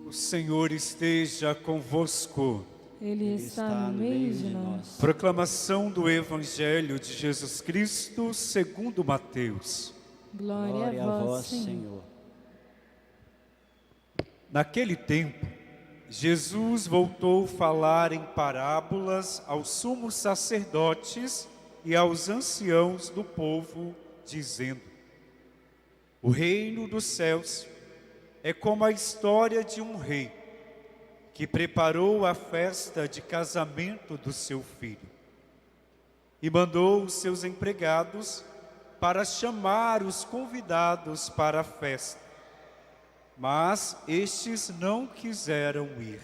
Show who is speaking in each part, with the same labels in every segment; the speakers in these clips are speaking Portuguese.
Speaker 1: O Senhor esteja convosco.
Speaker 2: Ele está no meio de nós.
Speaker 1: Proclamação do Evangelho de Jesus Cristo segundo Mateus.
Speaker 2: Glória a vós, Senhor.
Speaker 1: Naquele tempo, Jesus voltou a falar em parábolas aos sumos sacerdotes e aos anciãos do povo, dizendo: O reino dos céus é como a história de um rei que preparou a festa de casamento do seu filho e mandou os seus empregados para chamar os convidados para a festa. Mas estes não quiseram ir.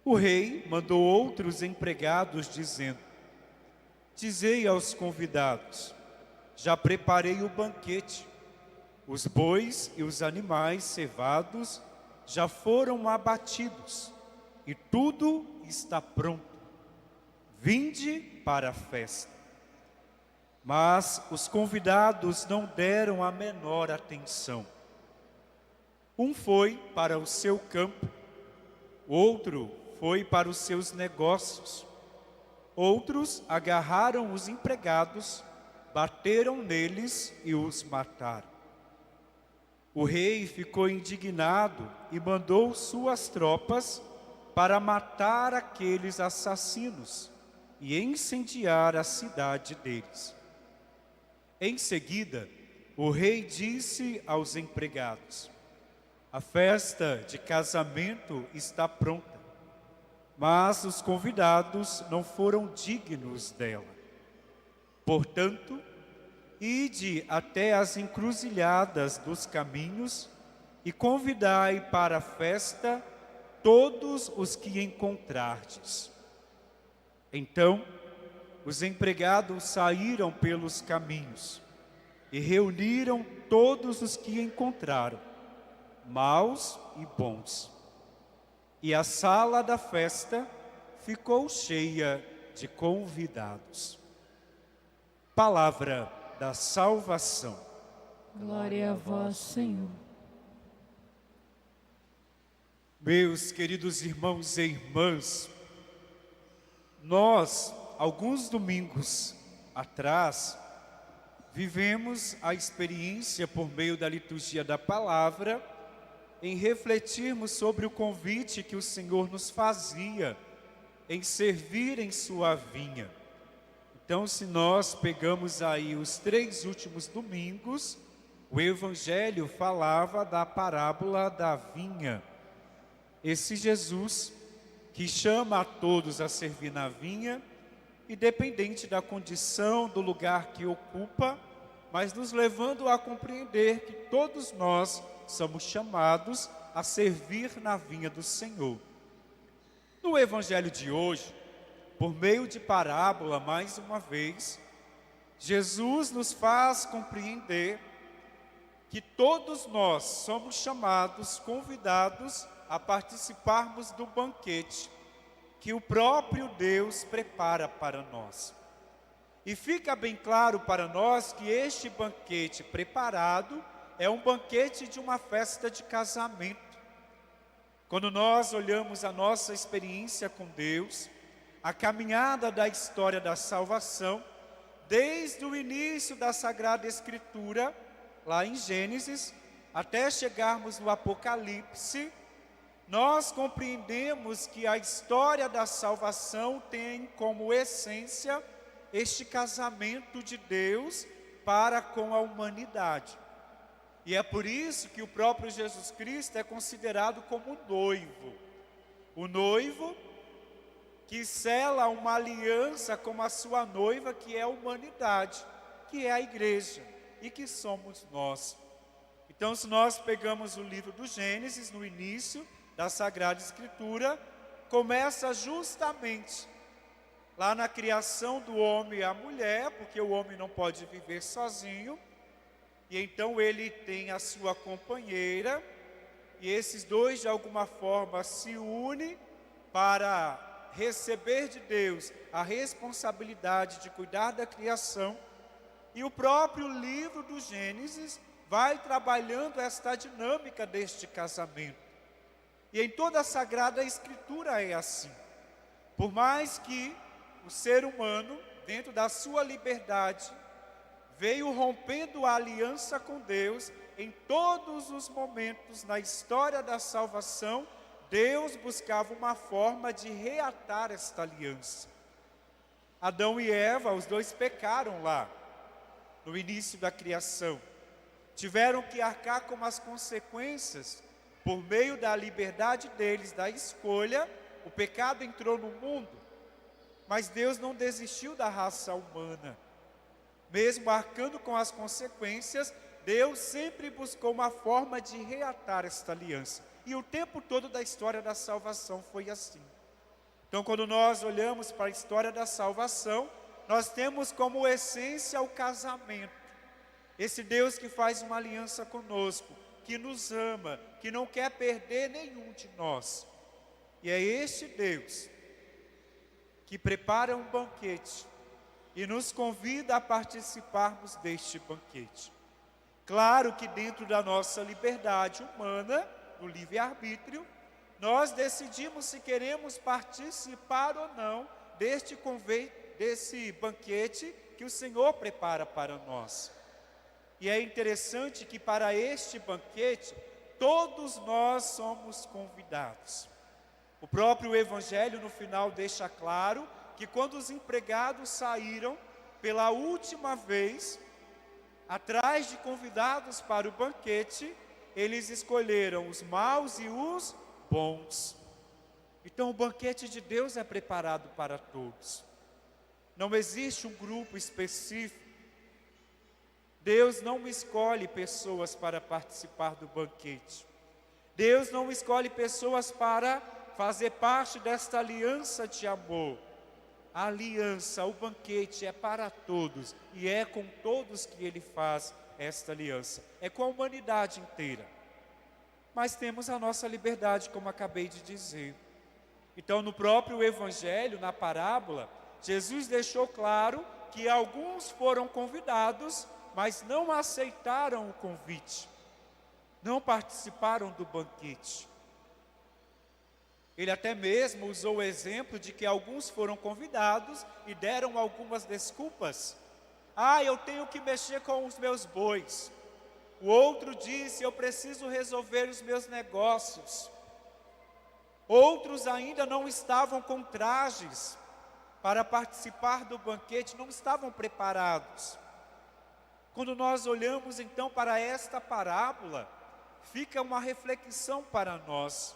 Speaker 1: O rei mandou outros empregados, dizendo: Dizei aos convidados: Já preparei o banquete. Os bois e os animais cevados já foram abatidos e tudo está pronto. Vinde para a festa. Mas os convidados não deram a menor atenção. Um foi para o seu campo, outro foi para os seus negócios. Outros agarraram os empregados, bateram neles e os mataram. O rei ficou indignado e mandou suas tropas para matar aqueles assassinos e incendiar a cidade deles. Em seguida, o rei disse aos empregados: A festa de casamento está pronta, mas os convidados não foram dignos dela. Portanto, ide até as encruzilhadas dos caminhos e convidai para a festa todos os que encontrardes. Então, os empregados saíram pelos caminhos e reuniram todos os que encontraram, maus e bons. E a sala da festa ficou cheia de convidados. Palavra da salvação.
Speaker 2: Glória a vós, Senhor.
Speaker 1: Meus queridos irmãos e irmãs, nós, alguns domingos atrás, vivemos a experiência por meio da liturgia da palavra, em refletirmos sobre o convite que o Senhor nos fazia em servir em sua vinha. Então, se nós pegamos aí os 3 últimos domingos, o Evangelho falava da parábola da vinha. Esse Jesus que chama a todos a servir na vinha, independente da condição, do lugar que ocupa, mas nos levando a compreender que todos nós somos chamados a servir na vinha do Senhor. No Evangelho de hoje, por meio de parábola, mais uma vez, Jesus nos faz compreender que todos nós somos chamados, convidados a participarmos do banquete que o próprio Deus prepara para nós. E fica bem claro para nós que este banquete preparado é um banquete de uma festa de casamento. Quando nós olhamos a nossa experiência com Deus, a caminhada da história da salvação, desde o início da Sagrada Escritura, lá em Gênesis, até chegarmos no Apocalipse, nós compreendemos que a história da salvação tem como essência este casamento de Deus para com a humanidade. E é por isso que o próprio Jesus Cristo é considerado como noivo. O noivo que sela uma aliança com a sua noiva, que é a humanidade, que é a igreja, e que somos nós. Então, se nós pegamos o livro do Gênesis, no início da Sagrada Escritura, começa justamente lá na criação do homem e a mulher, porque o homem não pode viver sozinho, e então ele tem a sua companheira, e esses dois de alguma forma se unem para receber de Deus a responsabilidade de cuidar da criação, e o próprio livro do Gênesis vai trabalhando esta dinâmica deste casamento. E em toda a Sagrada Escritura é assim. Por mais que o ser humano, dentro da sua liberdade, veio rompendo a aliança com Deus, em todos os momentos na história da salvação, Deus buscava uma forma de reatar esta aliança. Adão e Eva, os dois pecaram lá, no início da criação. Tiveram que arcar com as consequências, por meio da liberdade deles, da escolha. O pecado entrou no mundo, mas Deus não desistiu da raça humana. Mesmo arcando com as consequências, Deus sempre buscou uma forma de reatar esta aliança. E o tempo todo da história da salvação foi assim. Então, quando nós olhamos para a história da salvação, nós temos como essência o casamento. Esse Deus que faz uma aliança conosco, que nos ama, que não quer perder nenhum de nós. E é este Deus que prepara um banquete e nos convida a participarmos deste banquete. Claro que dentro da nossa liberdade humana, do livre-arbítrio, nós decidimos se queremos participar ou não desse banquete que o Senhor prepara para nós. E é interessante que para este banquete, todos nós somos convidados. O próprio Evangelho no final deixa claro que quando os empregados saíram pela última vez, atrás de convidados para o banquete, eles escolheram os maus e os bons. Então o banquete de Deus é preparado para todos. Não existe um grupo específico. Deus não escolhe pessoas para participar do banquete. Deus não escolhe pessoas para fazer parte desta aliança de amor. A aliança, o banquete é para todos, e é com todos que Ele faz esta aliança. É com a humanidade inteira. Mas temos a nossa liberdade, como acabei de dizer. Então, no próprio Evangelho, na parábola, Jesus deixou claro que alguns foram convidados, mas não aceitaram o convite, não participaram do banquete. Ele até mesmo usou o exemplo de que alguns foram convidados e deram algumas desculpas. Eu tenho que mexer com os meus bois. O outro disse, eu preciso resolver os meus negócios. Outros ainda não estavam com trajes para participar do banquete, não estavam preparados. Quando nós olhamos então para esta parábola, fica uma reflexão para nós.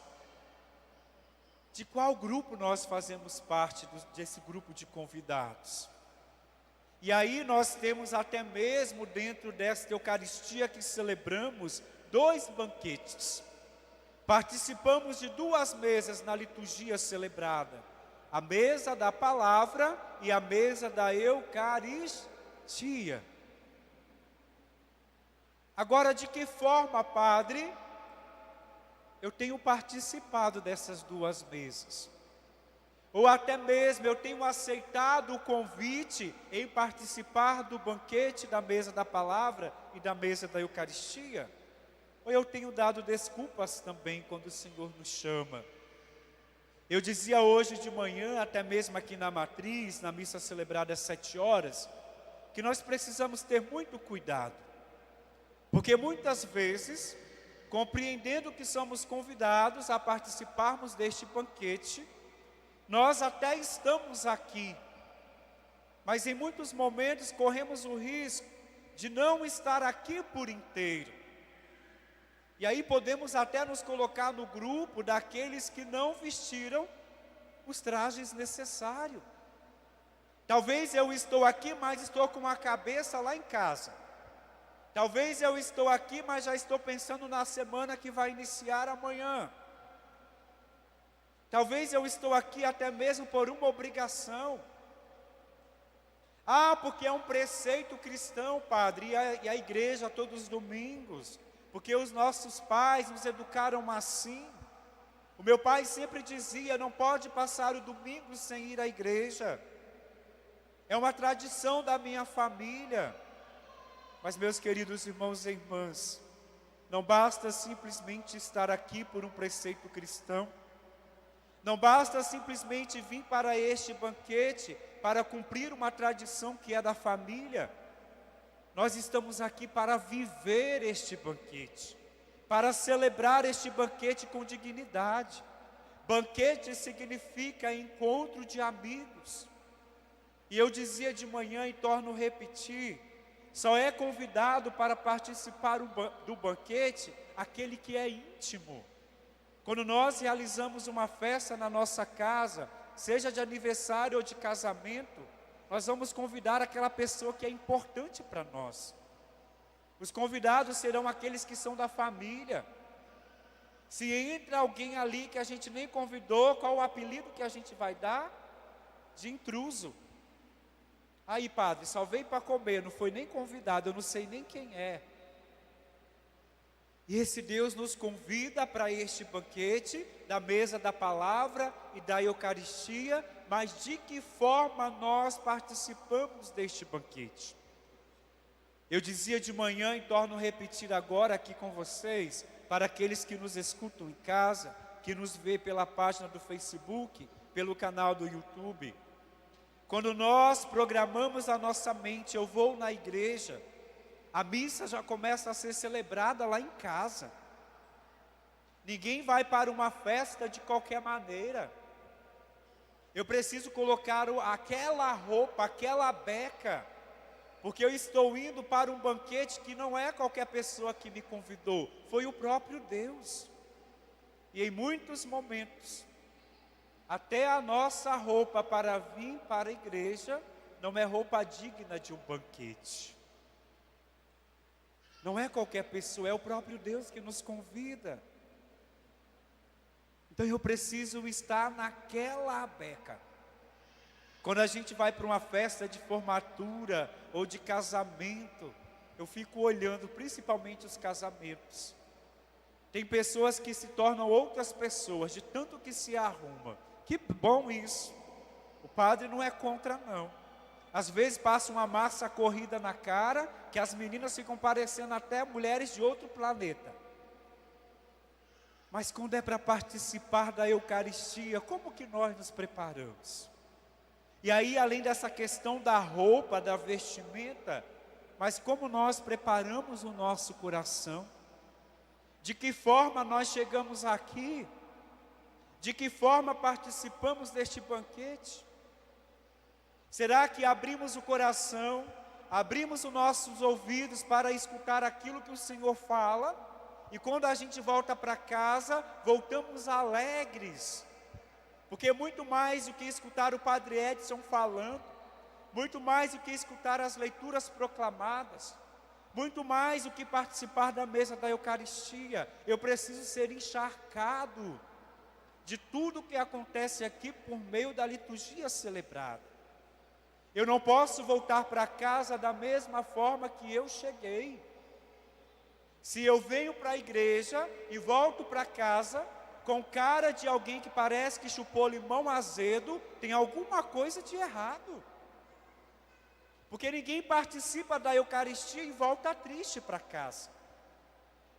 Speaker 1: De qual grupo nós fazemos parte desse grupo de convidados? E aí nós temos até mesmo dentro desta Eucaristia que celebramos, 2 banquetes. Participamos de 2 mesas na liturgia celebrada. A mesa da palavra e a mesa da Eucaristia. Agora, de que forma, Padre, eu tenho participado dessas 2 mesas? Ou até mesmo eu tenho aceitado o convite em participar do banquete da mesa da palavra e da mesa da Eucaristia? Ou eu tenho dado desculpas também quando o Senhor nos chama? Eu dizia hoje de manhã, até mesmo aqui na matriz, na missa celebrada às 7 horas, que nós precisamos ter muito cuidado. Porque muitas vezes, compreendendo que somos convidados a participarmos deste banquete, nós até estamos aqui, mas em muitos momentos corremos o risco de não estar aqui por inteiro. E aí podemos até nos colocar no grupo daqueles que não vestiram os trajes necessários. Talvez eu estou aqui, mas estou com a cabeça lá em casa. Talvez eu estou aqui, mas já estou pensando na semana que vai iniciar amanhã. Talvez eu estou aqui até mesmo por uma obrigação. Porque é um preceito cristão, Padre, e a igreja todos os domingos, porque os nossos pais nos educaram assim. O meu pai sempre dizia, não pode passar o domingo sem ir à igreja. É uma tradição da minha família. Mas, meus queridos irmãos e irmãs, Não basta simplesmente estar aqui por um preceito cristão. Não basta simplesmente vir para este banquete para cumprir uma tradição que é da família. Nós estamos aqui para viver este banquete, para celebrar este banquete com dignidade. Banquete significa encontro de amigos. E eu dizia de manhã e torno a repetir, só é convidado para participar do banquete aquele que é íntimo. Quando nós realizamos uma festa na nossa casa, seja de aniversário ou de casamento, nós vamos convidar aquela pessoa que é importante para nós. Os convidados serão aqueles que são da família. Se entra alguém ali que a gente nem convidou, qual o apelido que a gente vai dar? De intruso. Aí, padre, só veio para comer, não foi nem convidado, eu não sei nem quem é. E esse Deus nos convida para este banquete, da mesa da palavra e da Eucaristia, mas de que forma nós participamos deste banquete? Eu dizia de manhã e torno a repetir agora aqui com vocês, para aqueles que nos escutam em casa, que nos vê pela página do Facebook, pelo canal do YouTube. Quando nós programamos a nossa mente, eu vou na igreja, a missa já começa a ser celebrada lá em casa. Ninguém vai para uma festa de qualquer maneira. Eu preciso colocar aquela roupa, aquela beca, porque eu estou indo para um banquete que não é qualquer pessoa que me convidou, foi o próprio Deus. E em muitos momentos, até a nossa roupa para vir para a igreja não é roupa digna de um banquete. Não é qualquer pessoa, é o próprio Deus que nos convida. Então eu preciso estar naquela beca. Quando a gente vai para uma festa de formatura ou de casamento, eu fico olhando principalmente os casamentos. Tem pessoas que se tornam outras pessoas, de tanto que se arruma. Que bom isso. O padre não é contra não. Às vezes passa uma massa corrida na cara, que as meninas ficam parecendo até mulheres de outro planeta. Mas quando é para participar da Eucaristia, como que nós nos preparamos? E aí, além dessa questão da roupa, da vestimenta, mas como nós preparamos o nosso coração? De que forma nós chegamos aqui? De que forma participamos deste banquete? Será que abrimos o coração, abrimos os nossos ouvidos para escutar aquilo que o Senhor fala? E quando a gente volta para casa, voltamos alegres. Porque muito mais do que escutar o Padre Edson falando, muito mais do que escutar as leituras proclamadas, muito mais do que participar da mesa da Eucaristia, eu preciso ser encharcado de tudo que acontece aqui por meio da liturgia celebrada. Eu não posso voltar para casa da mesma forma que eu cheguei. Se eu venho para a igreja e volto para casa com cara de alguém que parece que chupou limão azedo, tem alguma coisa de errado. Porque ninguém participa da Eucaristia e volta triste para casa.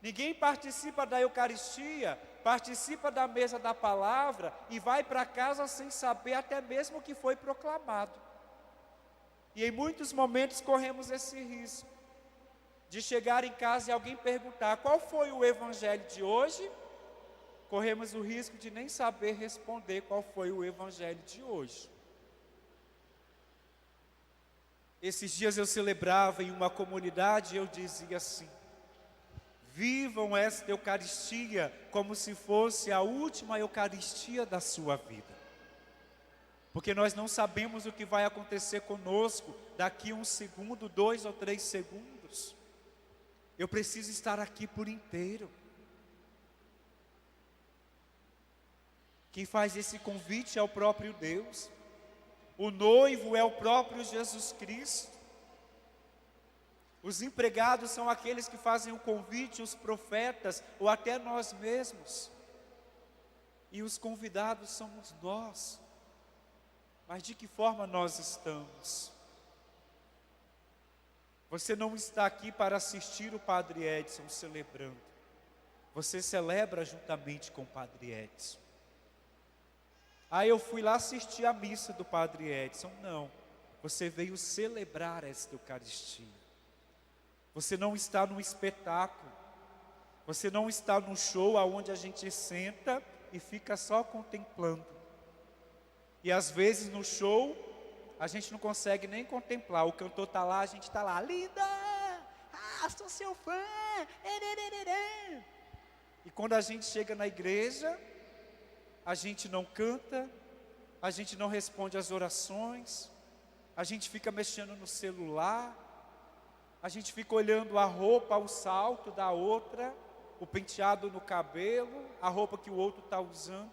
Speaker 1: Ninguém participa da Eucaristia, participa da mesa da palavra e vai para casa sem saber até mesmo o que foi proclamado. E em muitos momentos corremos esse risco de chegar em casa e alguém perguntar qual foi o evangelho de hoje. Corremos o risco de nem saber responder qual foi o evangelho de hoje. Esses dias eu celebrava em uma comunidade e eu dizia assim: vivam esta Eucaristia como se fosse a última Eucaristia da sua vida. Porque nós não sabemos o que vai acontecer conosco daqui 1 segundo, 2 ou 3 segundos. Eu preciso estar aqui por inteiro. Quem faz esse convite é o próprio Deus. O noivo é o próprio Jesus Cristo. Os empregados são aqueles que fazem o convite, os profetas, ou até nós mesmos. E os convidados somos nós. Mas de que forma nós estamos? Você não está aqui para assistir o Padre Edson celebrando. você celebra juntamente com o Padre Edson. Aí eu fui lá assistir a missa do Padre Edson. Não, você veio celebrar esta Eucaristia. Você não está num espetáculo. Você não está num show onde a gente senta e fica só contemplando. E às vezes no show, a gente não consegue nem contemplar. O cantor está lá, a gente está lá, linda! Ah, sou seu fã! E quando a gente chega na igreja, a gente não canta, a gente não responde às orações, a gente fica mexendo no celular, a gente fica olhando a roupa, o salto da outra, o penteado no cabelo, a roupa que o outro está usando.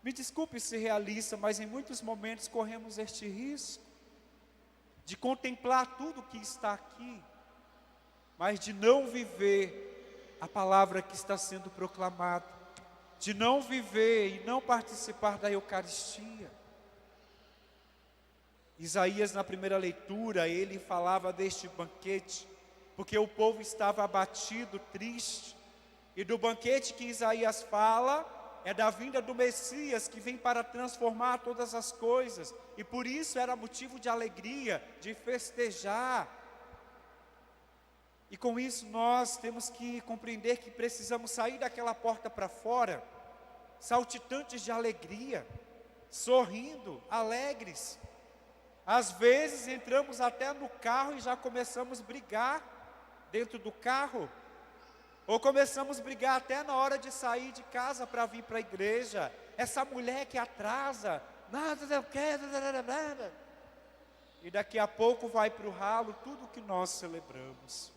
Speaker 1: Me desculpe ser realista, mas em muitos momentos corremos este risco de contemplar tudo que está aqui, mas de não viver a palavra que está sendo proclamada, de não viver e não participar da Eucaristia. Isaías, na primeira leitura, ele falava deste banquete, porque o povo estava abatido, triste, e do banquete que Isaías fala, é da vinda do Messias, que vem para transformar todas as coisas, e por isso era motivo de alegria, de festejar. E com isso nós temos que compreender que precisamos sair daquela porta para fora, saltitantes de alegria, sorrindo, alegres. Às vezes entramos até no carro e já começamos a brigar dentro do carro, ou começamos a brigar até na hora de sair de casa para vir para a igreja. Essa mulher que atrasa, nada eu quero, e daqui a pouco vai para o ralo tudo que nós celebramos.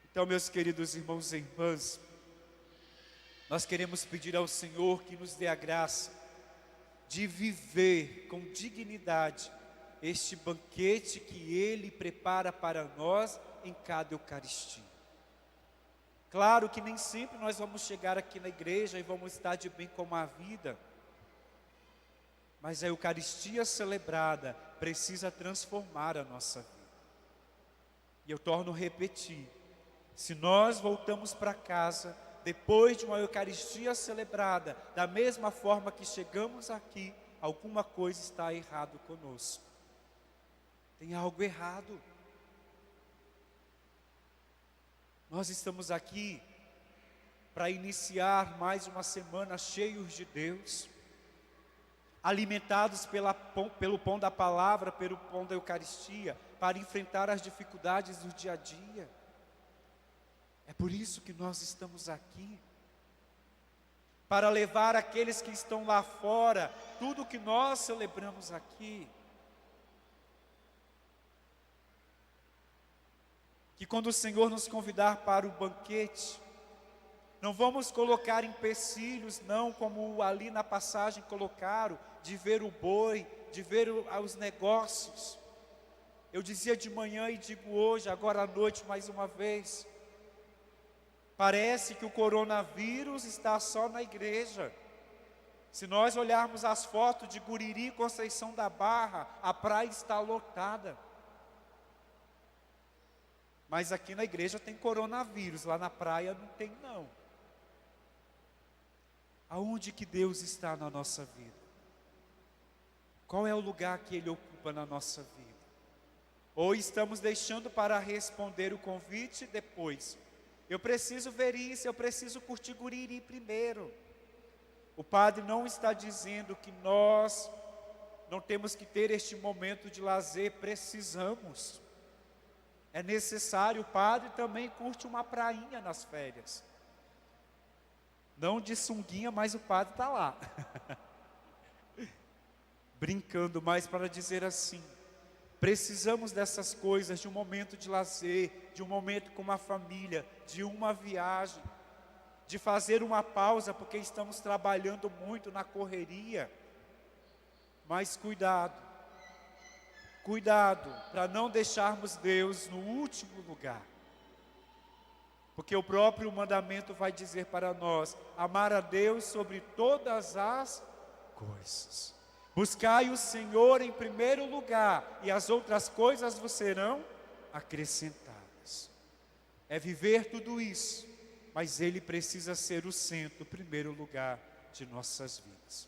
Speaker 1: Então, meus queridos irmãos e irmãs, nós queremos pedir ao Senhor que nos dê a graça de viver com dignidade este banquete que Ele prepara para nós em cada Eucaristia. Claro que nem sempre nós vamos chegar aqui na igreja e vamos estar de bem com a vida, mas a Eucaristia celebrada precisa transformar a nossa vida. E eu torno a repetir, se nós voltamos para casa, depois de uma Eucaristia celebrada, da mesma forma que chegamos aqui, alguma coisa está errado conosco. Tem algo errado. Nós estamos aqui para iniciar mais uma semana cheios de Deus, alimentados pelo pão da palavra, pelo pão da Eucaristia, para enfrentar as dificuldades do dia a dia. É por isso que nós estamos aqui, para levar aqueles que estão lá fora, tudo que nós celebramos aqui. Que quando o Senhor nos convidar para o banquete, não vamos colocar empecilhos, não, como ali na passagem colocaram, de ver o boi, de ver os negócios. Eu dizia de manhã e digo hoje, agora à noite mais uma vez, parece que o coronavírus está só na igreja. Se nós olharmos as fotos de Guriri, Conceição da Barra, a praia está lotada. Mas aqui na igreja tem coronavírus, lá na praia não tem não. Aonde que Deus está na nossa vida? Qual é o lugar que Ele ocupa na nossa vida? Ou estamos deixando para responder o convite depois? Eu preciso ver isso, eu preciso curtir Guriri primeiro. O Padre não está dizendo que nós não temos que ter este momento de lazer, precisamos. É necessário, o Padre também curte uma prainha nas férias. Não de sunguinha, mas o Padre está lá. Brincando, mas para dizer assim, precisamos dessas coisas, de um momento de lazer, de um momento com uma família, de uma viagem, de fazer uma pausa, porque estamos trabalhando muito na correria. Mas cuidado para não deixarmos Deus no último lugar. Porque o próprio mandamento vai dizer para nós, amar a Deus sobre todas as coisas. Buscai o Senhor em primeiro lugar, e as outras coisas vos serão acrescentadas. É viver tudo isso, mas Ele precisa ser o centro, o primeiro lugar de nossas vidas.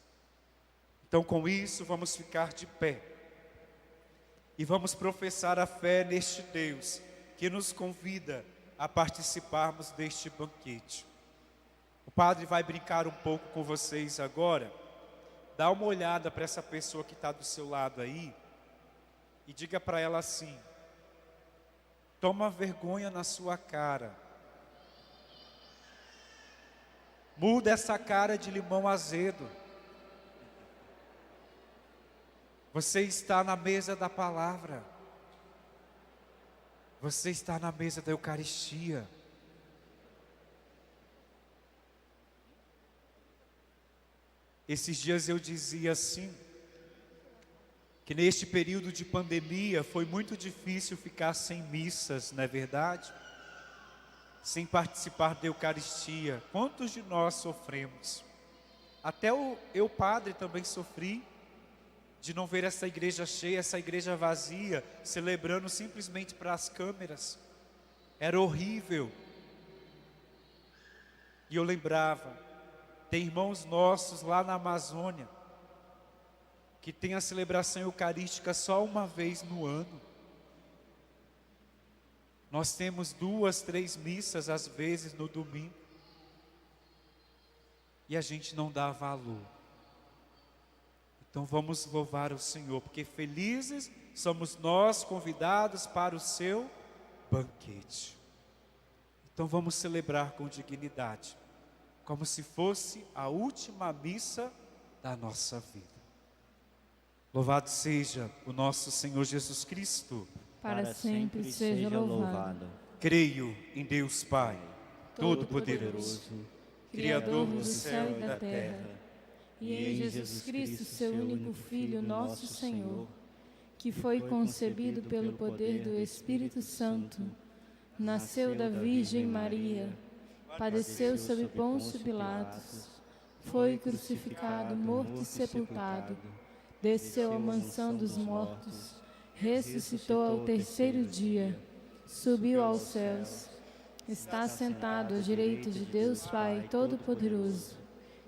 Speaker 1: Então, com isso, vamos ficar de pé e vamos professar a fé neste Deus que nos convida a participarmos deste banquete. O padre vai brincar um pouco com vocês agora. Dá uma olhada para essa pessoa que está do seu lado aí e diga para ela assim: toma vergonha na sua cara. Muda essa cara de limão azedo. Você está na mesa da palavra. Você está na mesa da Eucaristia. Esses dias eu dizia assim, que neste período de pandemia foi muito difícil ficar sem missas, não é verdade? Sem participar da Eucaristia. Quantos de nós sofremos? Até eu, padre, também sofri de não ver essa igreja cheia, essa igreja vazia, celebrando simplesmente para as câmeras. Era horrível. E eu lembrava, tem irmãos nossos lá na Amazônia, que tem a celebração eucarística só uma vez no ano. Nós temos 2, 3 missas às vezes no domingo. E a gente não dá valor. Então vamos louvar o Senhor, porque felizes somos nós convidados para o seu banquete. Então vamos celebrar com dignidade, como se fosse a última missa da nossa vida. Louvado seja o nosso Senhor Jesus Cristo.
Speaker 2: Para sempre seja louvado.
Speaker 1: Creio em Deus Pai, Todo-Poderoso, Criador do céu e da terra,
Speaker 2: e em Jesus Cristo, seu único Filho, nosso Senhor, que foi concebido pelo poder do Espírito Santo, nasceu da Virgem Maria, padeceu sob Pôncio Pilatos, foi crucificado, morto e sepultado, desceu à mansão dos mortos, ressuscitou ao terceiro dia, subiu aos céus, está sentado à direita de Deus Pai Todo-Poderoso,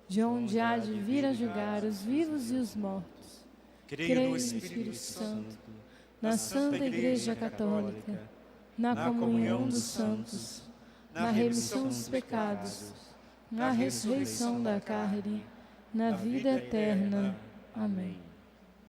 Speaker 2: de onde há de vir a julgar os vivos e os mortos. Creio no Espírito Santo, na Santa Igreja Católica, na comunhão dos santos, na remissão dos pecados, na ressurreição da carne, na vida eterna. Amém.